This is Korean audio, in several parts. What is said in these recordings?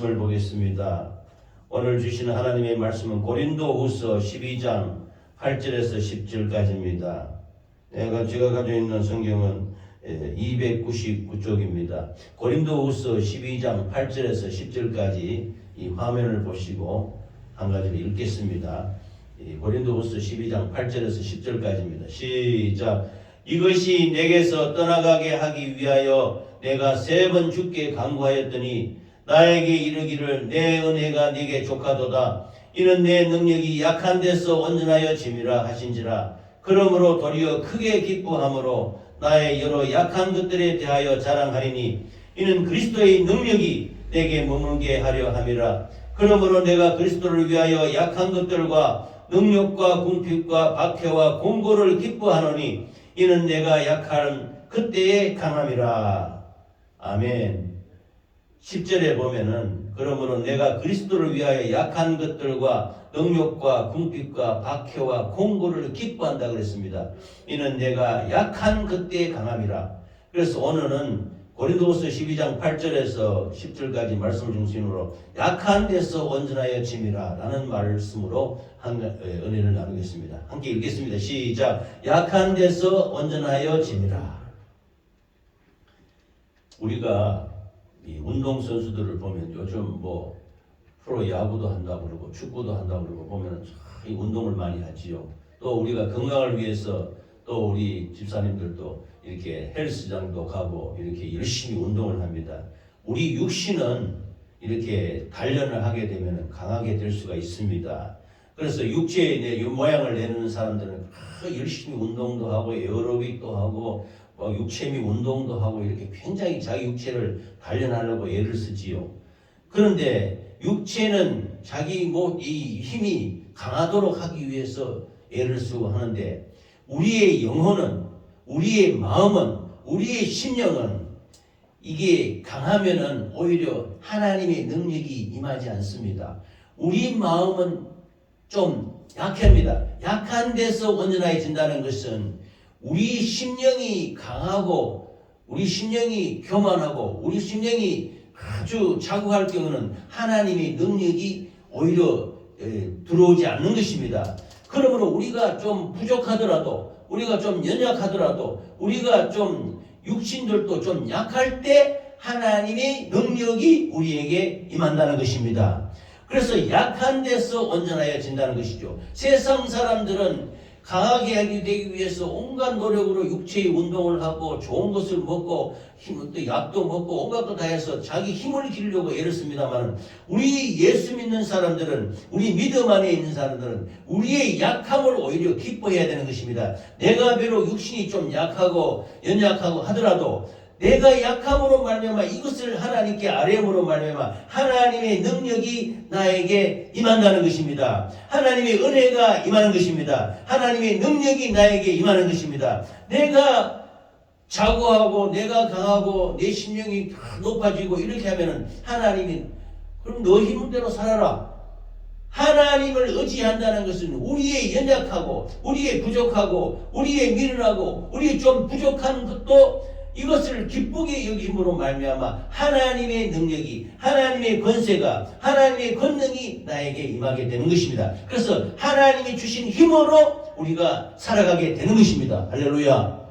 말씀을 보겠습니다. 오늘 주시는 하나님의 말씀은 고린도후서 12장 8절에서 10절까지입니다. 제가 가지고 있는 성경은 299쪽입니다. 고린도후서 12장 8절에서 10절까지 이 화면을 보시고 한 가지를 읽겠습니다. 고린도후서 12장 8절에서 10절까지입니다. 시작. 이것이 내게서 떠나가게 하기 위하여 내가 3번 주께 간구하였더니 나에게 이르기를 내 은혜가 네게 족하도다. 이는 내 능력이 약한 데서 온전하여 짐이라 하신지라. 그러므로 도리어 크게 기뻐함으로 나의 여러 약한 것들에 대하여 자랑하리니 이는 그리스도의 능력이 내게 머물게 하려 함이라. 그러므로 내가 그리스도를 위하여 약한 것들과 능력과 궁핍과 박해와 공고를 기뻐하노니 이는 내가 약한 그때의 강함이라. 아멘. 10절에 보면은 그러므로 내가 그리스도를 위하여 약한 것들과 능력과 궁핍과 박해와 공고를 기뻐한다 그랬습니다. 이는 내가 약한 그때의 강함이라. 그래서 오늘은 고린도후서 12장 8절에서 10절까지 말씀을 중심으로 약한 데서 온전하여 짐이라 라는 말씀으로 은혜를 나누겠습니다. 함께 읽겠습니다. 시작. 약한 데서 온전하여 짐이라. 우리가 이 운동선수들을 보면 요즘 프로 야구도 한다고 그러고 축구도 한다고 그러고 보면 이 운동을 많이 하지요. 또 우리가 건강을 위해서 또 우리 집사님들도 이렇게 헬스장도 가고 이렇게 열심히 운동을 합니다. 우리 육신은 이렇게 단련을 하게 되면 강하게 될 수가 있습니다. 그래서 육체의 모양을 내는 사람들은 열심히 운동도 하고 에어로빅도 하고 육체미 운동도 하고 이렇게 굉장히 자기 육체를 단련하려고 애를 쓰지요. 그런데 육체는 자기 이 힘이 강하도록 하기 위해서 애를 쓰고 하는데 우리의 영혼은, 우리의 마음은, 우리의 심령은 이게 강하면은 오히려 하나님의 능력이 임하지 않습니다. 우리 마음은 좀 약합니다. 약한 데서 온전해진다는 것은 우리 심령이 강하고 우리 심령이 교만하고 우리 심령이 아주 자국할 경우는 하나님의 능력이 오히려 들어오지 않는 것입니다. 그러므로 우리가 좀 부족하더라도 우리가 좀 연약하더라도 우리가 좀 육신들도 좀 약할 때 하나님의 능력이 우리에게 임한다는 것입니다. 그래서 약한 데서 온전하여진다는 것이죠. 세상 사람들은 강하게 하게 되기 위해서 온갖 노력으로 육체의 운동을 하고 좋은 것을 먹고 또 약도 먹고 온갖 것 다 해서 자기 힘을 기르려고 애를 씁니다만 우리 예수 믿는 사람들은 우리 믿음 안에 있는 사람들은 우리의 약함을 오히려 기뻐해야 되는 것입니다. 내가 비록 육신이 좀 약하고 연약하고 하더라도 내가 약함으로 말미암아 이것을 하나님께 아뢰음으로 말미암아 하나님의 능력이 나에게 임한다는 것입니다. 하나님의 은혜가 임하는 것입니다. 하나님의 능력이 나에게 임하는 것입니다. 내가 자고하고 내가 강하고 내 심령이 높아지고 이렇게 하면은 하나님이 그럼 너 힘은 대로 살아라. 하나님을 의지한다는 것은 우리의 연약하고 우리의 부족하고 우리의 미련하고 우리의 좀 부족한 것도 이것을 기쁘게 여김으로 말미암아 하나님의 능력이 하나님의 권세가 하나님의 권능이 나에게 임하게 되는 것입니다. 그래서 하나님이 주신 힘으로 우리가 살아가게 되는 것입니다. 할렐루야.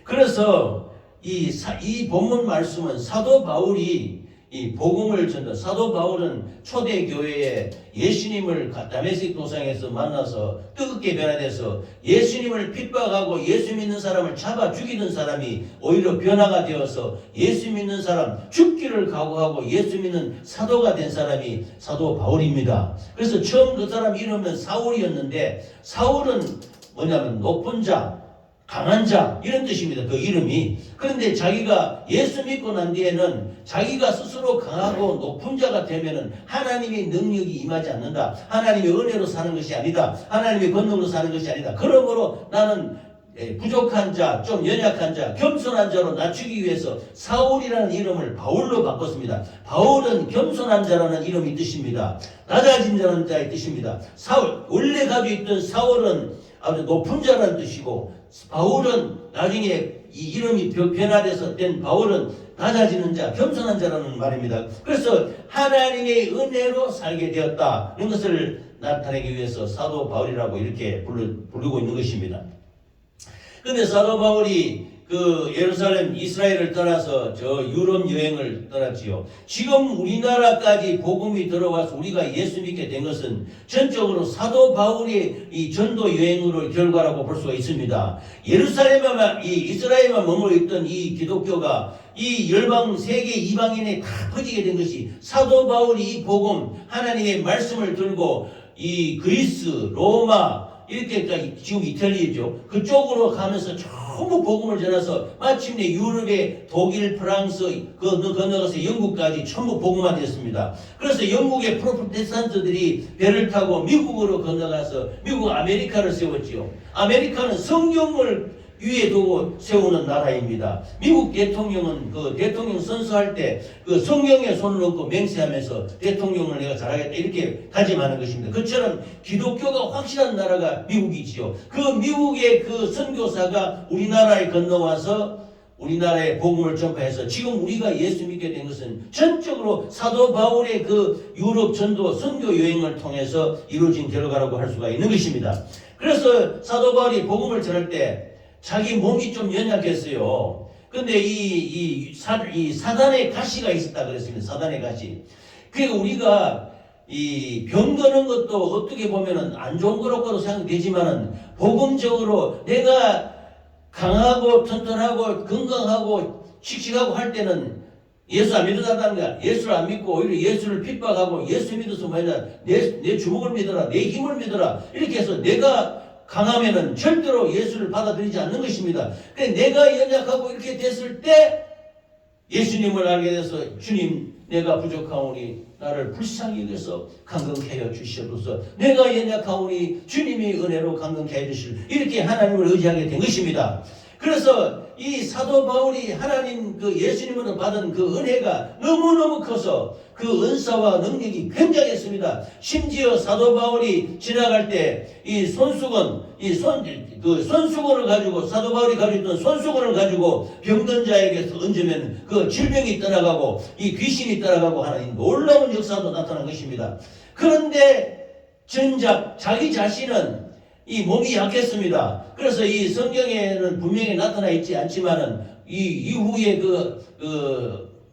그래서 이 본문 말씀은 사도 바울이 이 복음을 전다. 사도 바울은 초대 교회에 예수님을 다메섹 도상에서 만나서 뜨겁게 변화돼서 예수님을 핍박하고 예수 믿는 사람을 잡아 죽이던 사람이 오히려 변화가 되어서 예수 믿는 사람 죽기를 각오하고 예수 믿는 사도가 된 사람이 사도 바울입니다. 그래서 처음 그 사람 이름은 사울이었는데 사울은 뭐냐면 높은 자, 강한 자 이런 뜻입니다. 그 이름이. 그런데 자기가 예수 믿고 난 뒤에는 자기가 스스로 강하고 높은 자가 되면은 하나님의 능력이 임하지 않는다. 하나님의 은혜로 사는 것이 아니다. 하나님의 권능으로 사는 것이 아니다. 그러므로 나는 부족한 자, 좀 연약한 자, 겸손한 자로 낮추기 위해서 사울이라는 이름을 바울로 바꿨습니다. 바울은 겸손한 자라는 이름이 뜻입니다. 낮아진 자라는 자의 뜻입니다. 사울, 원래 가지고 있던 사울은 아주 높은 자라는 뜻이고 바울은 나중에 이 이름이 변화돼서 된 바울은 낮아지는 자, 겸손한 자라는 말입니다. 그래서 하나님의 은혜로 살게 되었다는 것을 나타내기 위해서 사도 바울이라고 이렇게 부르고 있는 것입니다. 근데 사도 바울이 그 예루살렘 이스라엘을 떠나서 저 유럽 여행을 떠났지요. 지금 우리나라까지 복음이 들어와서 우리가 예수 믿게 된 것은 전적으로 사도 바울의 이 전도 여행으로 결과라고 볼 수가 있습니다. 예루살렘에만 이 이스라엘에만 머물러 있던 이 기독교가 이 열방 세계 이방인에 다 퍼지게 된 것이 사도 바울이 이 복음 하나님의 말씀을 들고 이 그리스, 로마 이렇게 지금 이탈리아죠. 그쪽으로 가면서 전부 복음을 전해서 마침내 유럽의 독일, 프랑스, 건너가서 영국까지 전부 복음화되었습니다. 그래서 영국의 프로테스탄트들이 배를 타고 미국으로 건너가서 미국 아메리카를 세웠지요. 아메리카는 성경을 위에 두고 세우는 나라입니다. 미국 대통령은 그 대통령 선서할 때 그 성경에 손을 얹고 맹세하면서 대통령을 내가 잘하겠다 이렇게 다짐하는 것입니다. 그처럼 기독교가 확실한 나라가 미국이지요. 그 미국의 그 선교사가 우리나라에 건너와서 우리나라의 복음을 전파해서 지금 우리가 예수 믿게 된 것은 전적으로 사도 바울의 그 유럽 전도 선교 여행을 통해서 이루어진 결과라고 할 수가 있는 것입니다. 그래서 사도 바울이 복음을 전할 때 자기 몸이 좀 연약했어요. 근데 이 사단의 가시가 있었다 그랬습니다. 사단의 가시. 그러니까 우리가 이 병드는 것도 어떻게 보면은 안 좋은 거라고도 생각되지만은 복음적으로 내가 강하고 튼튼하고 건강하고 씩씩하고 할 때는 예수 안 믿어다는 거야. 예수를 안 믿고 오히려 예수를 핍박하고 예수 믿어서 뭐냐 내 주먹을 믿어라, 내 힘을 믿어라 이렇게 해서 내가 강하면은 절대로 예수를 받아들이지 않는 것입니다. 그러니까 내가 연약하고 이렇게 됐을 때 예수님을 알게 돼서 주님 내가 부족하오니 나를 불쌍히 여겨서 강건케 하여 주시옵소서. 내가 연약하오니 주님이 은혜로 강건케 해 주실 이렇게 하나님을 의지하게 된 것입니다. 그래서 이 사도 바울이 하나님 그 예수님으로 받은 그 은혜가 너무너무 커서 그 은사와 능력이 굉장했습니다. 심지어 사도 바울이 지나갈 때 이 손수건, 손수건을 가지고 사도 바울이 가지고 있던 손수건을 가지고 병든 자에게서 얹으면 그 질병이 떠나가고 이 귀신이 떠나가고 하는 놀라운 역사도 나타난 것입니다. 그런데 정작 자기 자신은 이 몸이 약했습니다. 그래서 이 성경에는 분명히 나타나 있지 않지만은 이 이후에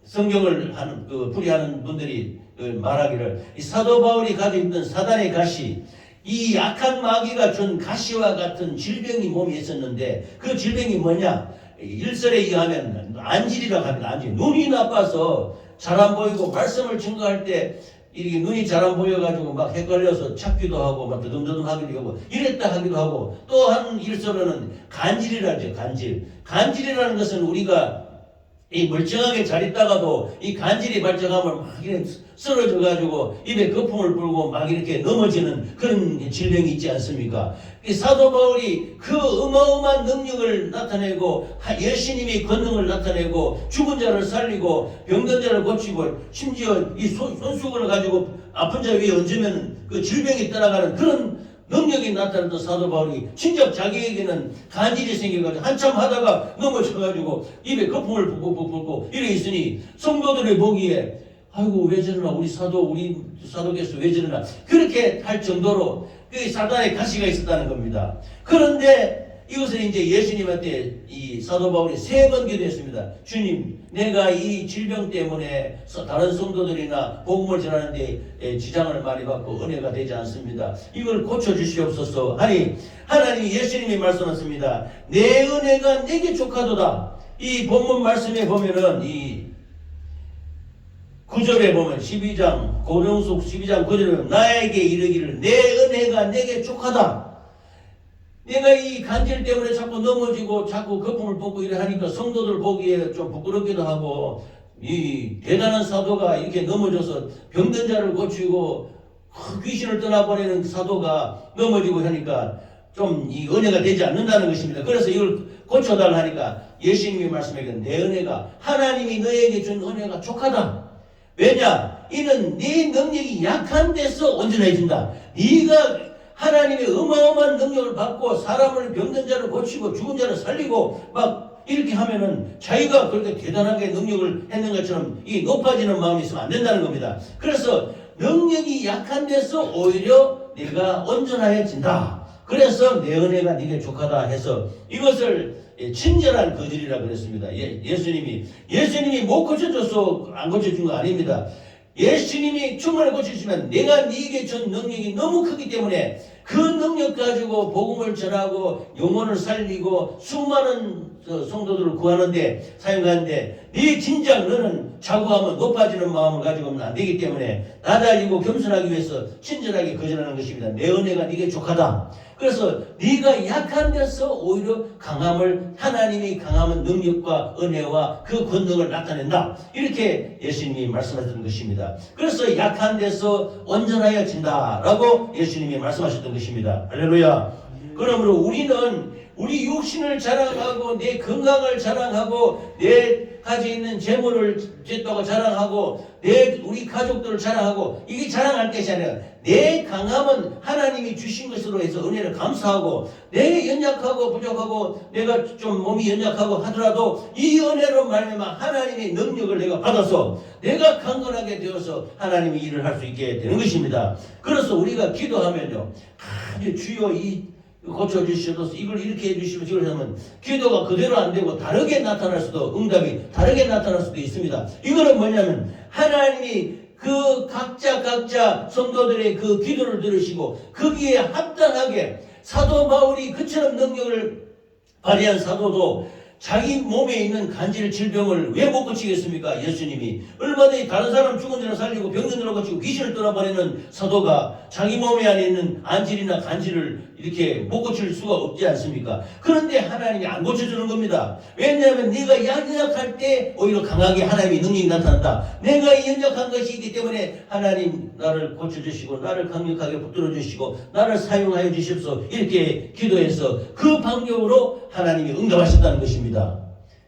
성경을 하는 풀이하는 분들이 말하기를 이 사도 바울이 가지고 있던 사단의 가시, 이 약한 마귀가 준 가시와 같은 질병이 몸에 있었는데 그 질병이 뭐냐? 일설에 의하면 안질이라고 합니다. 안질. 눈이 나빠서 잘 안 보이고 말씀을 증거할 때 이렇게 눈이 잘 안 보여가지고 막 헷갈려서 찾기도 하고 막 더듬더듬 하기도 하고 이랬다 하기도 하고 또 한 일설로는 간질이라죠. 간질. 간질이라는 것은 우리가 이 멀쩡하게 잘 있다가도 이 간질이 발작하면 막 이렇게 쓰러져가지고 입에 거품을 불고 막 이렇게 넘어지는 그런 질병이 있지 않습니까? 이 사도 바울이 그 어마어마한 능력을 나타내고 예수님의 권능을 나타내고 죽은 자를 살리고 병든 자를 고치고 심지어 이 손수건을 가지고 아픈 자 위에 얹으면 그 질병이 떠나가는 그런 능력이 나타났던 사도 바울이 진짜 자기에게는 간질이 생겨가지고 한참 하다가 넘어져가지고 입에 거품을 불고 이래 있으니 성도들이 보기에 아이고 왜 저러나 우리 사도께서 왜 저러나 그렇게 할 정도로 그 사단의 가시가 있었다는 겁니다. 그런데 이것은 이제 예수님한테 이 사도 바울이 3번 기도했습니다. 주님, 내가 이 질병 때문에 다른 성도들이나 복음을 전하는데 지장을 많이 받고 은혜가 되지 않습니다. 이걸 고쳐주시옵소서 하니 하나님이 예수님이 말씀하셨습니다. 내 은혜가 내게 족하도다. 이 본문 말씀에 보면은 이 9절에 보면 12장 고령속 12장 9절에 보면 나에게 이르기를 내 은혜가 내게 족하다. 내가 이 간질 때문에 자꾸 넘어지고 자꾸 거품을 붓고 이래 하니까 성도들 보기에 좀 부끄럽기도 하고 이 대단한 사도가 이렇게 넘어져서 병든 자를 고치고 귀신을 떠나보내는 사도가 넘어지고 하니까 좀 이 은혜가 되지 않는다는 것입니다. 그래서 이걸 고쳐달라 하니까 예수님이 말씀하기를 내 은혜가 하나님이 너에게 준 은혜가 족하다. 왜냐? 이는 네 능력이 약한 데서 온전해진다. 네가 하나님의 어마어마한 능력을 받고 사람을 병든 자를 고치고 죽은 자를 살리고 막 이렇게 하면은 자기가 그렇게 대단하게 능력을 했는 것처럼 이 높아지는 마음이 있으면 안 된다는 겁니다. 그래서 능력이 약한 데서 오히려 네가 온전하여진다. 그래서 내 은혜가 네게 족하다 해서 이것을 친절한 거절이라 그랬습니다. 예수님이 못 고쳐줘서 안 고쳐준 거 아닙니다. 예수님이 충만히 고쳐주시면 내가 네게 준 능력이 너무 크기 때문에 그 능력 가지고 복음을 전하고 영혼을 살리고 수많은 성도들을 구하는데 사용하는데 네 진작 너는 자고하면 높아지는 마음을 가지고는 안 되기 때문에 나달리고 겸손하기 위해서 친절하게 거절하는 것입니다. 내 은혜가 네게 족하다. 그래서 네가 약한 데서 오히려 강함을 하나님이 강함은 능력과 은혜와 그 권능을 나타낸다. 이렇게 예수님이 말씀하셨던 것입니다. 그래서 약한 데서 온전하여진다라고 예수님이 말씀하셨던 것입니다. 할렐루야. 그러므로 우리는 우리 육신을 자랑하고 내 건강을 자랑하고 내 가지고 있는 재물을 줬다고 자랑하고 우리 가족들을 자랑하고 이게 자랑할 것이 아니라 내 강함은 하나님이 주신 것으로 해서 은혜를 감사하고 내 연약하고 부족하고 내가 좀 몸이 연약하고 하더라도 이 은혜로 말미암아 하나님의 능력을 내가 받아서 내가 강건하게 되어서 하나님의 일을 할 수 있게 되는 것입니다. 그래서 우리가 기도하면요, 아주 주여 이 고쳐주셔서 이걸 이렇게 해주시면 이걸 하면 기도가 그대로 안 되고 다르게 나타날 수도 응답이 다르게 나타날 수도 있습니다. 이거는 뭐냐면 하나님이 그 각자 성도들의 그 기도를 들으시고 거기에 합당하게 사도 바울이 그처럼 능력을 발휘한 사도도 자기 몸에 있는 간질 질병을 왜 못 고치겠습니까? 예수님이 얼마든지 다른 사람 죽은 자를 살리고 병든을 고치고 귀신을 떠나버리는 사도가 자기 몸에 안에 있는 안질이나 간질을 이렇게 못 고칠 수가 없지 않습니까? 그런데 하나님이 안 고쳐주는 겁니다. 왜냐하면 네가 연약할 때 오히려 강하게 하나님의 능력이 나타난다. 내가 연약한 것이 있기 때문에 하나님 나를 고쳐주시고 나를 강력하게 붙들어주시고 나를 사용하여 주십시오. 이렇게 기도해서 그 방법으로 하나님이 응답하셨다는 것입니다.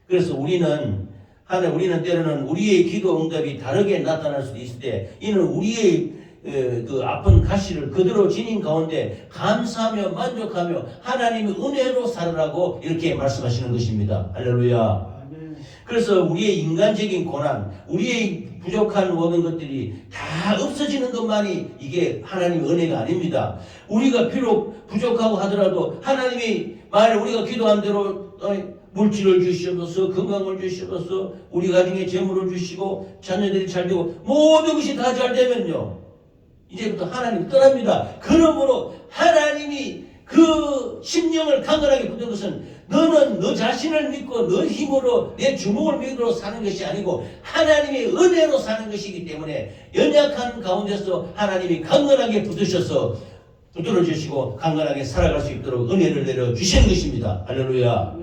그래서 우리는 때로는 우리의 기도 응답이 다르게 나타날 수도 있을 때 이는 우리의 그 아픈 가시를 그대로 지닌 가운데 감사하며 만족하며 하나님의 은혜로 살으라고 이렇게 말씀하시는 것입니다. 할렐루야. 그래서 우리의 인간적인 고난, 우리의 부족한 모든 것들이 다 없어지는 것만이 이게 하나님의 은혜가 아닙니다. 우리가 비록 부족하고 하더라도 하나님이 만일 우리가 기도한 대로 물질을 주시옵소서, 건강을 주시옵소서, 우리 가정에 재물을 주시고 자녀들이 잘 되고 모든 것이 다 잘 되면요, 이제부터 하나님 떠납니다. 그러므로 하나님이 그 심령을 강건하게 붙든 것은 너는 너 자신을 믿고 너 힘으로 내 주먹을 믿고 사는 것이 아니고 하나님의 은혜로 사는 것이기 때문에 연약한 가운데서 하나님이 강건하게 붙드셔서 붙들어주시고 강건하게 살아갈 수 있도록 은혜를 내려주시는 것입니다. 할렐루야.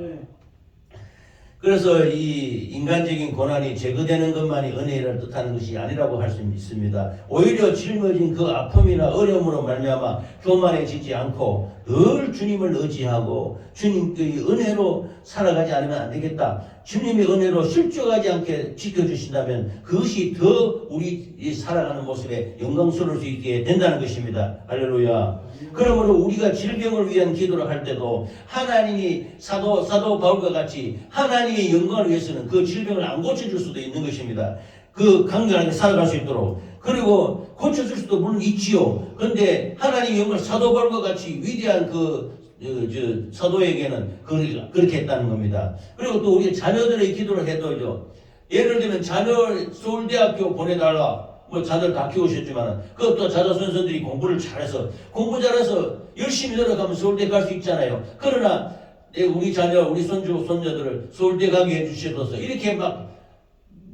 그래서 이 인간적인 고난이 제거되는 것만이 은혜를 뜻하는 것이 아니라고 할 수 있습니다. 오히려 짊어진 그 아픔이나 어려움으로 말미암아 교만해지지 않고 늘 주님을 의지하고 주님의 은혜로 살아가지 않으면 안 되겠다. 주님의 은혜로 실족하지 않게 지켜주신다면 그것이 더 우리 살아가는 모습에 영광스러울 수 있게 된다는 것입니다. 할렐루야. 그러므로 우리가 질병을 위한 기도를 할 때도 하나님이 사도 바울과 같이 하나님의 영광을 위해서는 그 질병을 안 고쳐줄 수도 있는 것입니다. 그 강건하게 살아갈 수 있도록. 그리고 고쳐줄 수도 물론 있지요. 그런데 하나님의 영광을 사도 바울과 같이 위대한 사도에게는 그렇게 했다는 겁니다. 그리고 또 우리 자녀들의 기도를 해도요. 예를 들면 자녀 서울대학교 보내달라. 자녀를 다 키우셨지만 그것도 자자손손들이 공부를 잘해서 열심히 노력하면 서울대 갈 수 있잖아요. 그러나 우리 자녀, 우리 손주, 손녀들을 서울대 가게 해주셔서 이렇게 막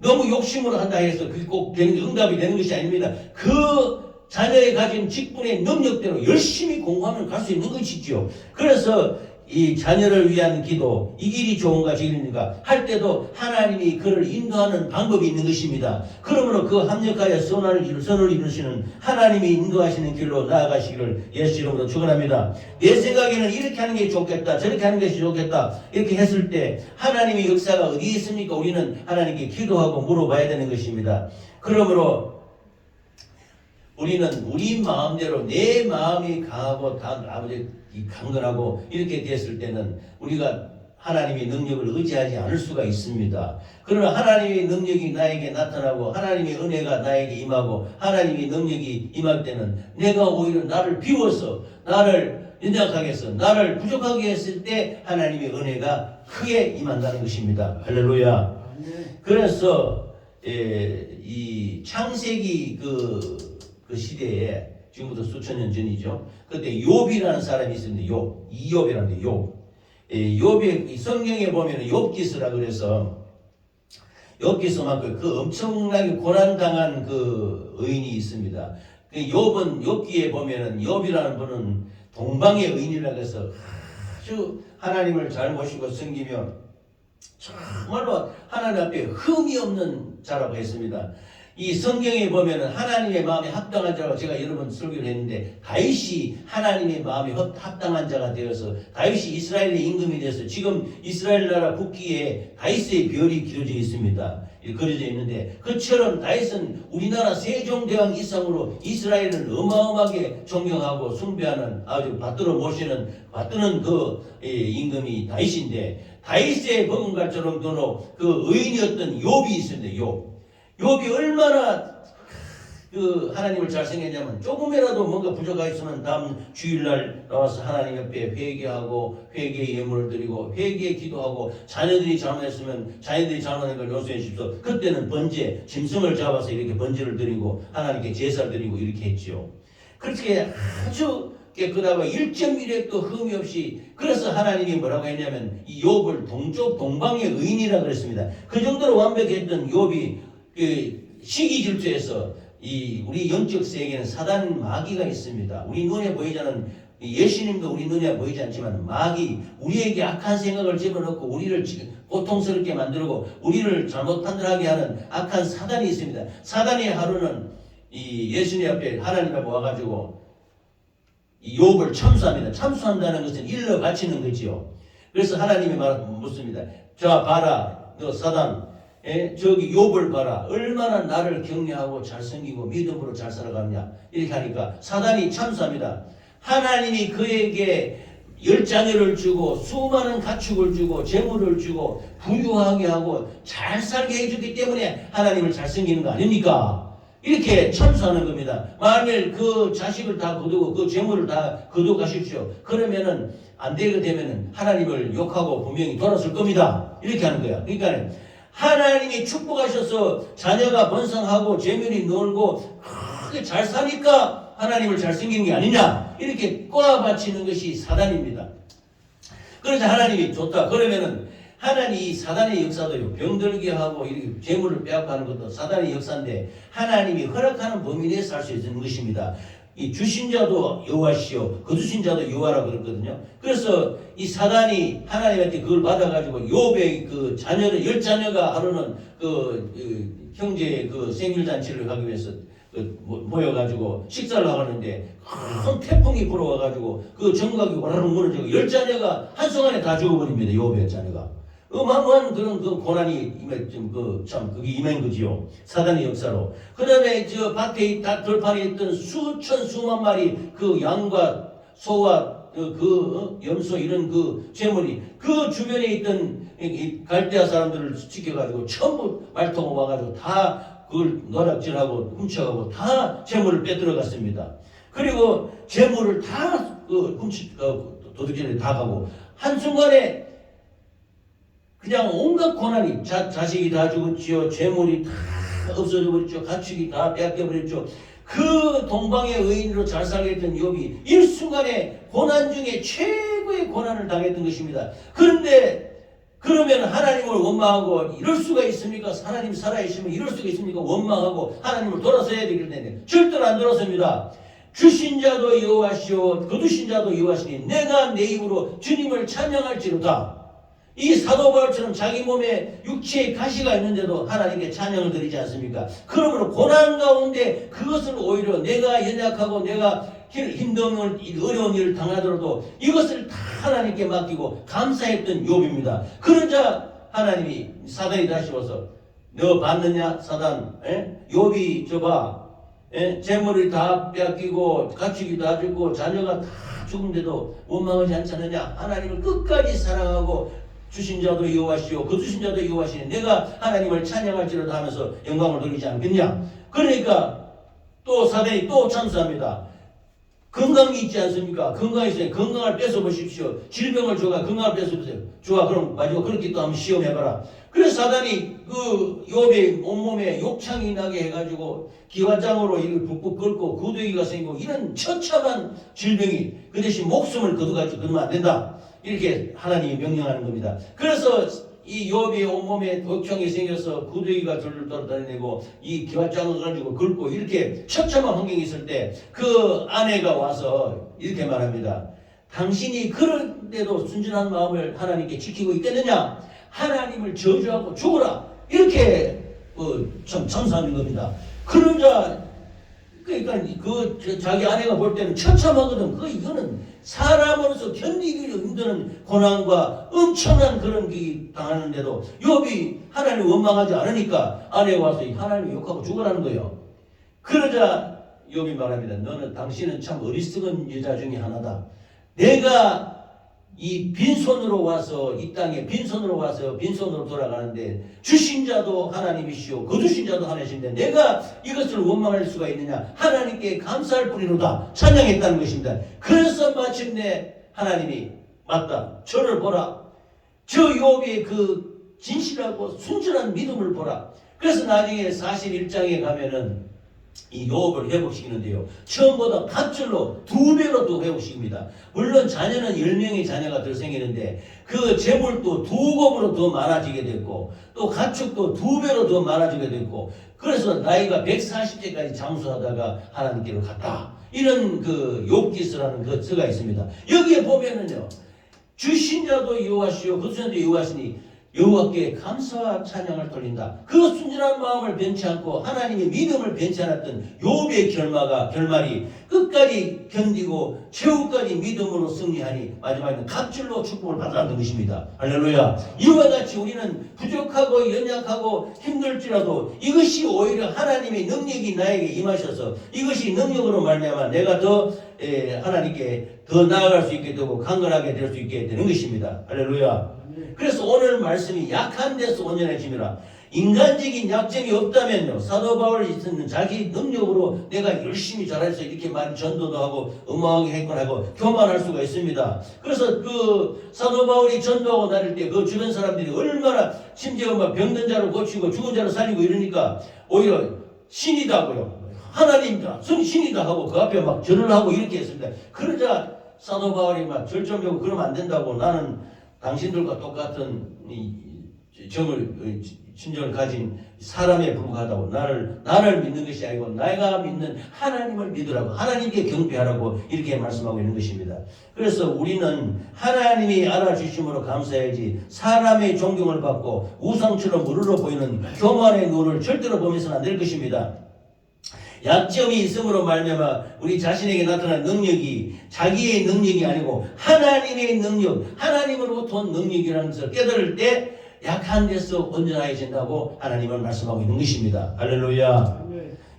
너무 욕심으로 한다 해서 그게 꼭 응답이 되는 것이 아닙니다. 그 자녀의 가진 직분의 능력대로 열심히 공부하면 갈 수 있는 것이지요. 그래서 이 자녀를 위한 기도, 이 길이 좋은가 저 길인가 할 때도 하나님이 그를 인도하는 방법이 있는 것입니다. 그러므로 그 합력하여 선을 이루시는 하나님이 인도하시는 길로 나아가시기를 예수 이름으로 축원합니다. 내 생각에는 이렇게 하는 게 좋겠다, 저렇게 하는 것이 좋겠다 이렇게 했을 때 하나님의 역사가 어디에 있습니까? 우리는 하나님께 기도하고 물어봐야 되는 것입니다. 그러므로 우리는 우리 마음대로 내 마음이 강하고 아버지 강건하고 이렇게 됐을 때는 우리가 하나님의 능력을 의지하지 않을 수가 있습니다. 그러나 하나님의 능력이 나에게 나타나고 하나님의 은혜가 나에게 임하고 하나님의 능력이 임할 때는 내가 오히려 나를 비워서 나를 연약하게 해서 나를 부족하게 했을 때 하나님의 은혜가 크게 임한다는 것입니다. 할렐루야. 그래서 이 창세기 그 시대에 지금부터 수천 년 전이죠. 그때 욥이라는 사람이 있었는데 이욥이라는데 욥의 성경에 보면 욥기서라 그래서 욥기서만큼 그 엄청나게 고난당한 그 의인이 있습니다. 그 욥은 욥기에 보면은 욥이라는 분은 동방의 의인이라고 해서 아주 하나님을 잘 모시고 섬기며 정말로 하나님 앞에 흠이 없는 자라고 했습니다. 이 성경에 보면은 하나님의 마음에 합당한 자라고 제가 여러 번 설교를 했는데 다윗이 하나님의 마음에 합당한 자가 되어서 다윗이 이스라엘의 임금이 돼서 지금 이스라엘 나라 국기에 다윗의 별이 기록되어 있습니다. 그려져 있는데 그처럼 다윗은 우리나라 세종대왕 이상으로 이스라엘을 어마어마하게 존경하고 숭배하는 아주 받들어 모시는 받드는 그 임금이 다윗인데 다윗의 버금갈처럼 그 의인이었던 욥이 있었는데 욥이 얼마나 그 하나님을 잘 생겼냐면 조금이라도 뭔가 부족하 있으면 다음 주일날 나와서 하나님 옆에 회개하고 회개의 예물을 드리고 회개의 기도하고 자녀들이 잘못했으면 자녀들이 잘못한 걸 용서해 주십시오. 그때는 번제 짐승을 잡아서 이렇게 번제를 드리고 하나님께 제사를 드리고 이렇게 했지요. 그렇게 아주 깨끗하고 1.1획도 흠이 없이 그래서 하나님이 뭐라고 했냐면 이 욥을 동방의 의인이라고 그랬습니다. 그 정도로 완벽했던 욥이 그 시기 질투에서 우리 영적 세계에는 사단 마귀가 있습니다. 우리 눈에 보이지 않는 예수님도 우리 눈에 보이지 않지만 마귀 우리에게 악한 생각을 집어넣고 우리를 고통스럽게 만들고 우리를 잘못 판단하게 하는 악한 사단이 있습니다. 사단의 하루는 이 예수님 앞에 하나님 앞에 와가지고 이 욥을 참수합니다. 참수한다는 것은 일러 바치는 거지요. 그래서 하나님이 묻습니다. 자 봐라 너 사단 저기 욥을 봐라. 얼마나 나를 경외하고 잘 섬기고 믿음으로 잘 살아가느냐. 이렇게 하니까 사단이 참수합니다. 하나님이 그에게 열자녀를 주고 수많은 가축을 주고 재물을 주고 부유하게 하고 잘 살게 해주기 때문에 하나님을 잘 섬기는 거 아닙니까? 이렇게 참수하는 겁니다. 만일 그 자식을 다 거두고 그 재물을 다 거두고 가십시오. 그러면은 안 되게 되면은 하나님을 욕하고 분명히 돌아설 겁니다. 이렇게 하는 거야. 그러니까 하나님이 축복하셔서 자녀가 번성하고 재물이 놀고 크게 잘 사니까 하나님을 잘 섬기는 게 아니냐 이렇게 꼬아바치는 것이 사단입니다. 그래서 하나님이 좋다 그러면은 하나님이 사단의 역사도요 병들게 하고 이렇게 재물을 빼앗아가는 것도 사단의 역사인데 하나님이 허락하는 범위 내에서 할 수 있는 것입니다. 이 주신 자도 여호와시요 거두신 자도 여호와라고 그랬거든요. 그래서 이 사단이 하나님한테 그걸 받아가지고 욥의 그 자녀를 10자녀가 하루는 그 형제의 그 생일잔치를 하기 위해서 모여가지고 식사를 하는데 큰 태풍이 불어와가지고 그 정각이 와라락 무너지고 10자녀가 한순간에 다 죽어버립니다. 욥의 자녀가. 어마어마한 그런 그 고난이 그게 임한 거지요. 사단의 역사로. 그 다음에 저 밭에 들판에 있던 수만 마리 그 양과 소와 염소 이런 그 재물이 그 주변에 있던 갈대아 사람들을 지켜가지고 전부 말통을 와가지고 다 그걸 노략질하고 훔쳐가고 다 재물을 빼들어갔습니다. 그리고 재물을 다 도둑질에 다 가고 한순간에 그냥 온갖 고난이 자식이 다 죽었지요. 재물이 다 없어져 버렸죠. 가축이 다 빼앗겨 버렸죠. 그 동방의 의인으로 잘 살게 했던 욥이 일순간에 고난 중에 최고의 고난을 당했던 것입니다. 그런데 그러면 하나님을 원망하고 이럴 수가 있습니까? 하나님 살아계시면 이럴 수가 있습니까? 원망하고 하나님을 돌아서야 되길 텐데 절대로 안 돌아섭니다. 주신 자도 여호와시오 거두신 자도 여호와시니 내가 내 입으로 주님을 찬양할지로다. 이 사도 바울처럼 자기 몸에 육체의 가시가 있는데도 하나님께 찬양을 드리지 않습니까? 그러므로 고난 가운데 그것을 오히려 내가 연약하고 내가 힘든 어려운 일을 당하더라도 이것을 다 하나님께 맡기고 감사했던 욥입니다. 그러자 하나님이 사단이 다시 와서 너 봤느냐 사단 욥이 저봐 재물을 다 빼앗기고 가축이 다 죽고 자녀가 다 죽은데도 원망하지 않지 않느냐. 하나님을 끝까지 사랑하고 주신 자도 여호와시요 거두신 자도 여호와시니 내가 하나님을 찬양할지로다 하면서 영광을 돌리지 않겠냐. 그러니까 또 사단이 또 찬수합니다. 건강이 있지 않습니까? 건강이 있으니 건강을 뺏어 보십시오. 질병을 줘가 건강을 뺏어 보세요. 좋아, 그럼 가지고 그렇게 또 한번 시험해봐라. 그래서 사단이 그 욥의 온몸에 욕창이 나게 해가지고 기와장으로 이를 붓고 끓고 구더기가 생기고 이런 처참한 질병이 그 대신 목숨을 거둬가지고 그러면 안 된다. 이렇게 하나님이 명령하는 겁니다. 그래서 이 욥의 온몸에 욕창이 생겨서 구더기가 둘둘 돌아다니고 이 기와장을 가지고 긁고 이렇게 처참한 환경이 있을 때 그 아내가 와서 이렇게 말합니다. 당신이 그런데도 순진한 마음을 하나님께 지키고 있겠느냐? 하나님을 저주하고 죽어라. 이렇게 참 참사하는 겁니다. 그러자 그러니까 그 자기 아내가 볼 때는 처참하거든. 이거는 사람으로서 견디기 힘든 고난과 엄청난 그런 게 당하는데도 욥이 하나님을 원망하지 않으니까 아내가 와서 하나님을 욕하고 죽으라는 거예요. 그러자 욥이 말합니다. 당신은 참 어리석은 여자 중에 하나다. 내가 이 빈손으로 와서 이 땅에 빈손으로 와서 빈손으로 돌아가는데 주신 자도 하나님이시오 거두신 자도 하나님이신데 내가 이것을 원망할 수가 있느냐. 하나님께 감사할 뿐이로다 찬양했다는 것입니다. 그래서 마침내 하나님이 맞다. 저를 보라. 저 욥의 그 진실하고 순전한 믿음을 보라. 그래서 나중에 41장에 가면은 이 욥을 회복시키는데요. 처음보다 갑절로 2배로 더 회복시킵니다. 물론 자녀는 10명의 자녀가 더 생기는데 그 재물도 2곱으로 더 많아지게 됐고 또 가축도 2배로 더 많아지게 됐고 그래서 나이가 140세까지 장수하다가 하나님께로 갔다. 이런 그 욥기서라는 그 서가 있습니다. 여기에 보면은요. 주신 자도 여호와시요 거두신 자도 여호와시니 여호와께 감사와 찬양을 돌린다. 그 순진한 마음을 변치 않고 하나님의 믿음을 변치 않았던 욥의 결말이 끝까지 견디고 최후까지 믿음으로 승리하니 마지막에는 갑절로 축복을 받았다는 것입니다. 할렐루야. 이와 같이 우리는 부족하고 연약하고 힘들지라도 이것이 오히려 하나님의 능력이 나에게 임하셔서 이것이 능력으로 말미암아 내가 더 하나님께 더 나아갈 수 있게 되고 강건하게 될 수 있게 되는 것입니다. 할렐루야. 그래서 오늘 말씀이 약한 데서 온전해짐이라. 인간적인 약점이 없다면요. 사도 바울이 있는 자기 능력으로 내가 열심히 잘해서 이렇게 많이 전도도 하고 어마하게 했건하고 교만할 수가 있습니다. 그래서 그 사도 바울이 전도하고 다닐 때 그 주변 사람들이 얼마나 심지어 막 병든 자를 고치고 죽은 자를 살리고 이러니까 오히려 신이다고요. 하나님이다. 신이다 하고 그 앞에 막 절을 하고 이렇게 했습니다. 그러자 사도 바울이 막 절정적으로 그러면 안 된다고 나는 당신들과 똑같은 신정을 가진 사람에 불과하다고 나를 믿는 것이 아니고 내가 믿는 하나님을 믿으라고 하나님께 경배하라고 이렇게 말씀하고 있는 것입니다. 그래서 우리는 하나님이 알아주심으로 감사해야지 사람의 존경을 받고 우상처럼 우러러 보이는 교만의 눈을 절대로 보면서는 안 될 것입니다. 약점이 있음으로 말미암아 우리 자신에게 나타난 능력이 자기의 능력이 아니고 하나님의 능력, 하나님으로부터 온 능력이라는 것을 깨달을 때 약한 데서 온전해진다고 하나님은 말씀하고 있는 것입니다. 할렐루야.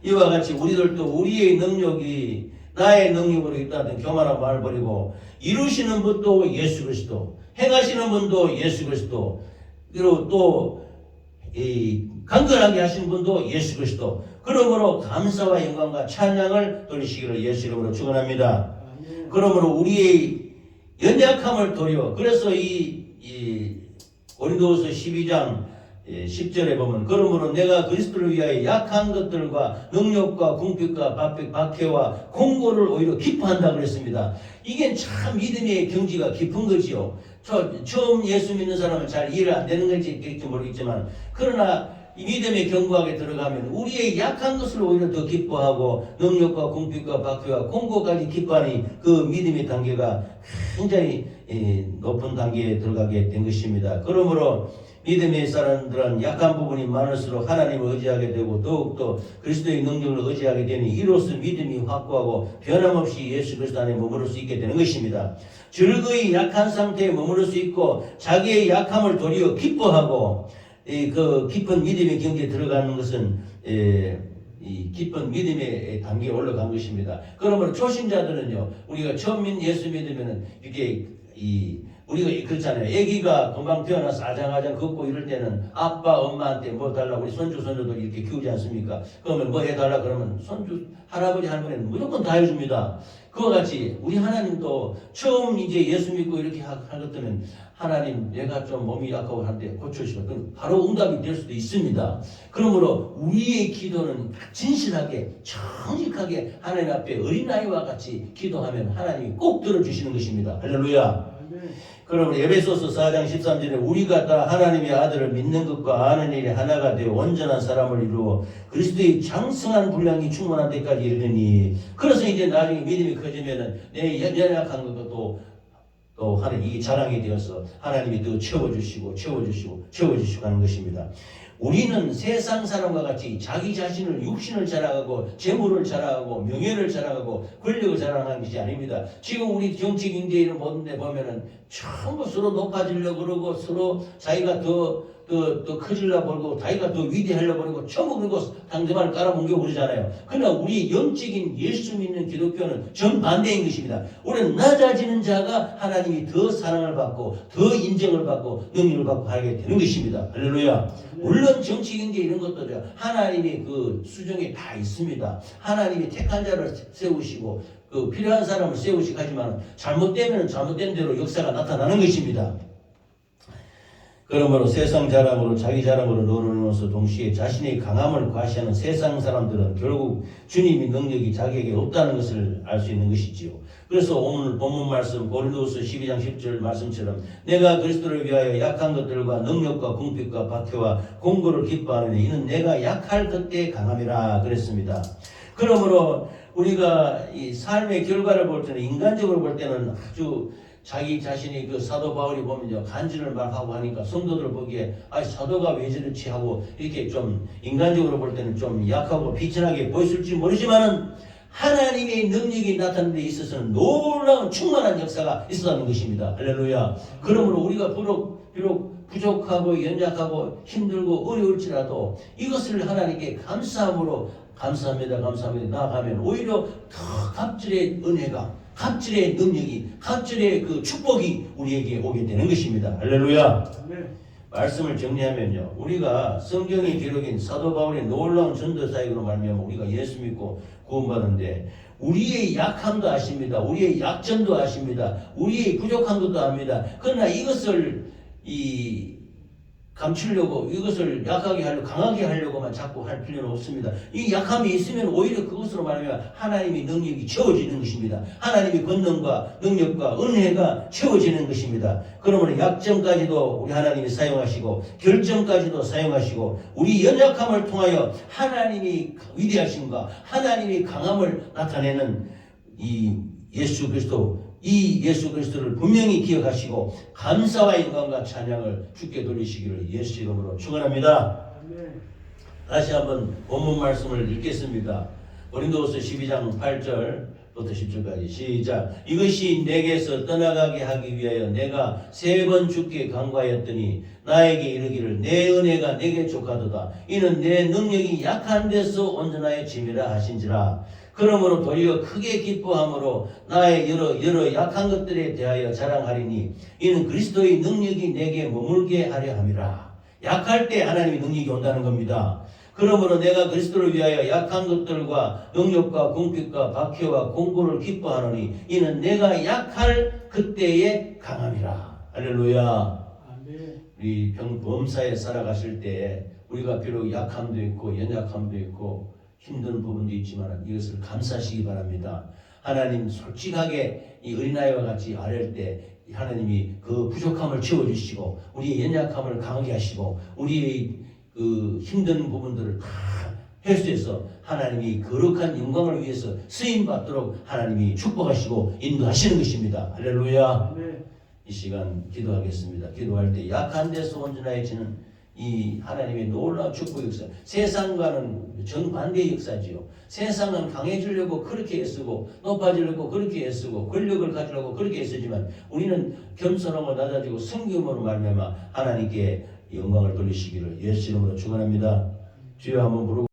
이와 같이 우리들도 우리의 능력이 나의 능력으로 있다는 교만한 말을 버리고 이루시는 분도 예수 그리스도, 행하시는 분도 예수 그리스도, 그리고 또 강건하게 하시는 분도 예수 그리스도. 그러므로 감사와 영광과 찬양을 돌리시기를 예수 이름으로 축원합니다. 그러므로 우리의 연약함을 도려 그래서 이 고린도후서 12장 10절에 보면 그러므로 내가 그리스도를 위하여 약한 것들과 능력과 궁핍과 박해와 공고를 오히려 기뻐한다 그랬습니다. 이게 참 믿음의 경지가 깊은 거지요. 처음 예수 믿는 사람은 잘 이해가 안 되는 건지 모르겠지만 그러나 이 믿음의 경고하게 들어가면 우리의 약한 것을 오히려 더 기뻐하고 능력과 궁핍과 박해와 공고까지 기뻐하니 그 믿음의 단계가 굉장히 높은 단계에 들어가게 된 것입니다. 그러므로 믿음의 사람들은 약한 부분이 많을수록 하나님을 의지하게 되고 더욱더 그리스도의 능력을 의지하게 되니 이로써 믿음이 확고하고 변함없이 예수 그리스도 안에 머무를 수 있게 되는 것입니다. 즐거이 약한 상태에 머무를 수 있고 자기의 약함을 도리어 기뻐하고 그 깊은 믿음의 경지에 들어가는 것은 이 깊은 믿음의 단계에 올라간 것입니다. 그러므로 초신자들은요, 우리가 처음 예수 믿으면은 이렇게 우리가 그렇잖아요. 아기가 금방 태어나서 아장아장 걷고 이럴 때는 아빠, 엄마한테 뭐 달라고 우리 손주, 손주들 이렇게 키우지 않습니까? 그러면 뭐 해달라 그러면 손주, 할아버지, 할머니는 무조건 다 해줍니다. 그와 같이 우리 하나님도 처음 이제 예수 믿고 이렇게 하거든요. 하나님 내가 좀 몸이 약하고 한데 고쳐주시고 그럼 바로 응답이 될 수도 있습니다. 그러므로 우리의 기도는 진실하게 정직하게 하나님 앞에 어린아이와 같이 기도하면 하나님이 꼭 들어주시는 것입니다. 할렐루야. 그러면 에베소서 4장 13절에 우리가 다 하나님의 아들을 믿는 것과 아는 일이 하나가 되어 온전한 사람을 이루어 그리스도의 장성한 분량이 충만한 데까지 이르더니 그래서 이제 나중에 믿음이 커지면은 내 연약한 것도 또 하나님이 자랑이 되어서 하나님이 더 채워주시고 하는 것입니다. 우리는 세상 사람과 같이 자기 자신을 육신을 자랑하고 재물을 자랑하고 명예를 자랑하고 권력을 자랑하는 것이 아닙니다. 지금 우리 정치 경제를 보는데 보면은 전부 서로 높아지려고 그러고 서로 자기가 더 커지려고 그러고 자기가 더 위대하려고 그러고 전부 그리고 상대방을 깔아뭉개고 그러잖아요. 그러나 우리 영적인 예수 믿는 기독교는 정반대인 것입니다. 우리는 낮아지는 자가 하나님이 더 사랑을 받고 더 인정을 받고 능력을 받고 하게 되는 것입니다. 할렐루야. 물론 정치 경제 이런 것도 하나님이 그 수정에 다 있습니다. 하나님이 택한 자를 세우시고 그 필요한 사람을 세우시고 하지만 잘못되면 잘못된 대로 역사가 나타나는 것입니다. 그러므로 세상 자랑으로 자기 자랑으로 늘어놓으면서 동시에 자신의 강함을 과시하는 세상 사람들은 결국 주님의 능력이 자기에게 없다는 것을 알 수 있는 것이지요. 그래서 오늘 본문 말씀 고린도후서 12장 10절 말씀처럼 내가 그리스도를 위하여 약한 것들과 능력과 궁핍과 박해와 공고를 기뻐하느니 이는 내가 약할 그때 강함이라 그랬습니다. 그러므로 우리가 이 삶의 결과를 볼 때는 인간적으로 볼 때는 아주 자기 자신이 그 사도 바울이 보면요 간증을 막 하고 하니까 성도들 보기에 사도가 왜 저렇지 하고 이렇게 좀 인간적으로 볼 때는 좀 약하고 비천하게 보였을지 모르지만은 하나님의 능력이 나타나는 데 있어서는 놀라운 충만한 역사가 있었다는 것입니다. 할렐루야. 그러므로 우리가 비록 부족하고 연약하고 힘들고 어려울지라도 이것을 하나님께 감사함으로 감사합니다 나아가면 오히려 더 갑절의 은혜가 갑절의 능력이 갑절의 그 축복이 우리에게 오게 되는 것입니다. 할렐루야. 말씀을 정리하면요 우리가 성경의 기록인 사도 바울의 놀라운 전도 사역으로 말미암아 우리가 예수 믿고 구원받는데 우리의 약함도 아십니다. 우리의 약점도 아십니다. 우리의 부족한 것도 압니다. 그러나 이것을 감추려고 이것을 약하게 하려고 강하게 하려고만 자꾸 할 필요는 없습니다. 이 약함이 있으면 오히려 그것으로 말하면 하나님의 능력이 채워지는 것입니다. 하나님의 권능과 능력과 은혜가 채워지는 것입니다. 그러므로 약점까지도 우리 하나님이 사용하시고 결점까지도 사용하시고 우리 연약함을 통하여 하나님이 위대하심과 하나님의 강함을 나타내는 이 예수 그리스도를 분명히 기억하시고 감사와 영광과 찬양을 주께 돌리시기를 예수 이름으로 축원합니다. 다시 한번 본문 말씀을 읽겠습니다. 고린도후서 12장 8절부터 10절까지 시작. 이것이 내게서 떠나가게 하기 위하여 내가 3번 주께 간구하였더니 나에게 이르기를 내 은혜가 내게 족하도다. 이는 내 능력이 약한 데서 온전하여 짐이라 하신지라. 그러므로 도리어 크게 기뻐함으로 나의 여러 약한 것들에 대하여 자랑하리니 이는 그리스도의 능력이 내게 머물게 하려 함이라. 약할 때 하나님의 능력이 온다는 겁니다. 그러므로 내가 그리스도를 위하여 약한 것들과 능력과 궁핍과 박해와 공고를 기뻐하노니 이는 내가 약할 그때의 강함이라. 할렐루야. 우리 범사에 살아가실 때 우리가 비록 약함도 있고 연약함도 있고 힘든 부분도 있지만 이것을 감사하시기 바랍니다. 하나님 솔직하게 이 어린아이와 같이 아랠 때 하나님이 그 부족함을 채워주시고 우리의 연약함을 강하게 하시고 우리의 그 힘든 부분들을 다 회수해서 하나님이 거룩한 영광을 위해서 쓰임받도록 하나님이 축복하시고 인도하시는 것입니다. 할렐루야. 이 시간 기도하겠습니다. 기도할 때 약한 데서 온전해지는 이 하나님의 놀라운 축복 역사, 세상과는 정반대의 역사지요. 세상은 강해지려고 그렇게 애쓰고 높아지려고 그렇게 애쓰고 권력을 가지려고 그렇게 애쓰지만 우리는 겸손하고 낮아지고 성김으로 말미암아 하나님께 영광을 돌리시기를 예수 이름으로 축원합니다. 주여 한번 부르고